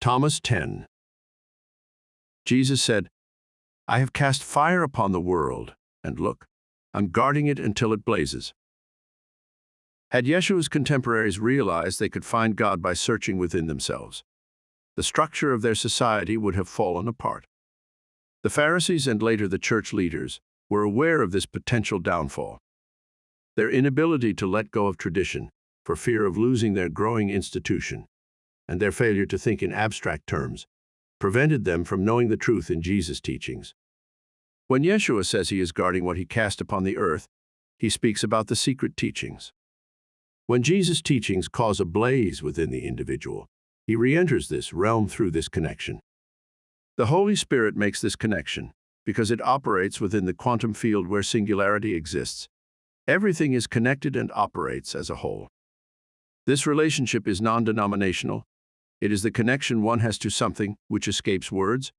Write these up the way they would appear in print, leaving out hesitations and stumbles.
Thomas 10. Jesus said, "I have cast fire upon the world, and look, I'm guarding it until it blazes." Had Yeshua's contemporaries realized they could find God by searching within themselves, the structure of their society would have fallen apart. The Pharisees and later the church leaders were aware of this potential downfall. Their inability to let go of tradition for fear of losing their growing institution, and their failure to think in abstract terms, prevented them from knowing the truth in Jesus' teachings. When Yeshua says he is guarding what he cast upon the earth, he speaks about the secret teachings. When Jesus' teachings cause a blaze within the individual, he re-enters this realm through this connection. The Holy Spirit makes this connection because it operates within the quantum field where singularity exists. Everything is connected and operates as a whole. This relationship is non-denominational. It is the connection one has to something which escapes words.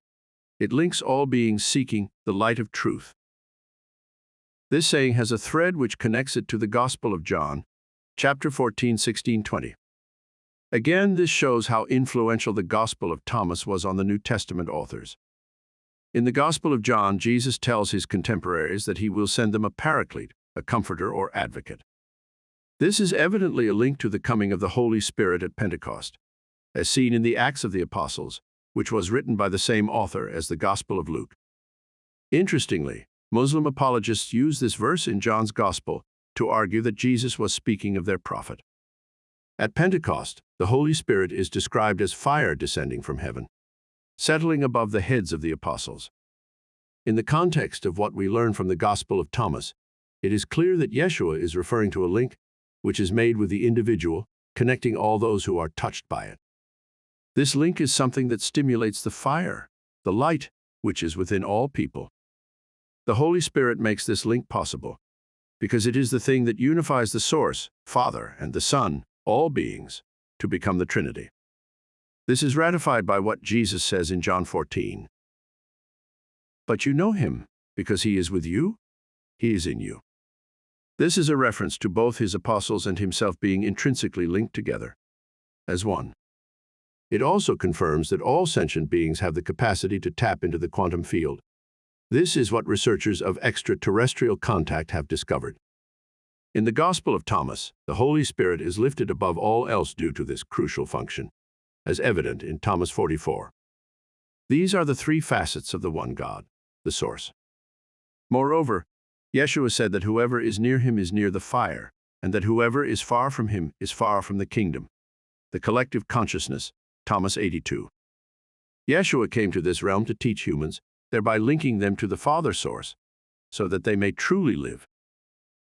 It links all beings seeking the light of truth. This saying has a thread which connects it to the Gospel of John, chapter 14, 16, 20. Again, this shows how influential the Gospel of Thomas was on the New Testament authors. In the Gospel of John, Jesus tells his contemporaries that he will send them a paraclete, a comforter or advocate. This is evidently a link to the coming of the Holy Spirit at Pentecost, as seen in the Acts of the Apostles, which was written by the same author as the Gospel of Luke. Interestingly, Muslim apologists use this verse in John's Gospel to argue that Jesus was speaking of their prophet. At Pentecost, the Holy Spirit is described as fire descending from heaven, settling above the heads of the apostles. In the context of what we learn from the Gospel of Thomas, it is clear that Yeshua is referring to a link which is made with the individual, connecting all those who are touched by it. This link is something that stimulates the fire, the light, which is within all people. The Holy Spirit makes this link possible, because it is the thing that unifies the Source, Father, and the Son, all beings, to become the Trinity. This is ratified by what Jesus says in John 14. "But you know him, because he is with you, he is in you." This is a reference to both his apostles and himself being intrinsically linked together, as one. It also confirms that all sentient beings have the capacity to tap into the quantum field. This is what researchers of extraterrestrial contact have discovered. In the Gospel of Thomas, the Holy Spirit is lifted above all else due to this crucial function, as evident in Thomas 44. These are the three facets of the one God, the Source. Moreover, Yeshua said that whoever is near him is near the fire, and that whoever is far from him is far from the kingdom. The collective consciousness, Thomas 82. Yeshua came to this realm to teach humans, thereby linking them to the Father Source, so that they may truly live.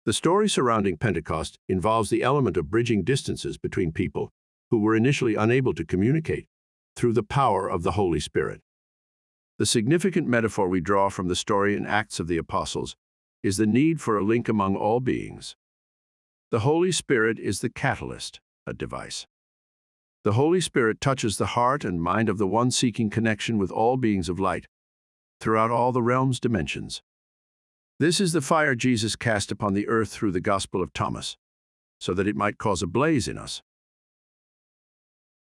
The story surrounding Pentecost involves the element of bridging distances between people who were initially unable to communicate through the power of the Holy Spirit. The significant metaphor we draw from the story in Acts of the Apostles is the need for a link among all beings. The Holy Spirit is the catalyst, a device. The Holy Spirit touches the heart and mind of the one seeking connection with all beings of light, throughout all the realm's dimensions. This is the fire Jesus cast upon the earth through the Gospel of Thomas, so that it might cause a blaze in us.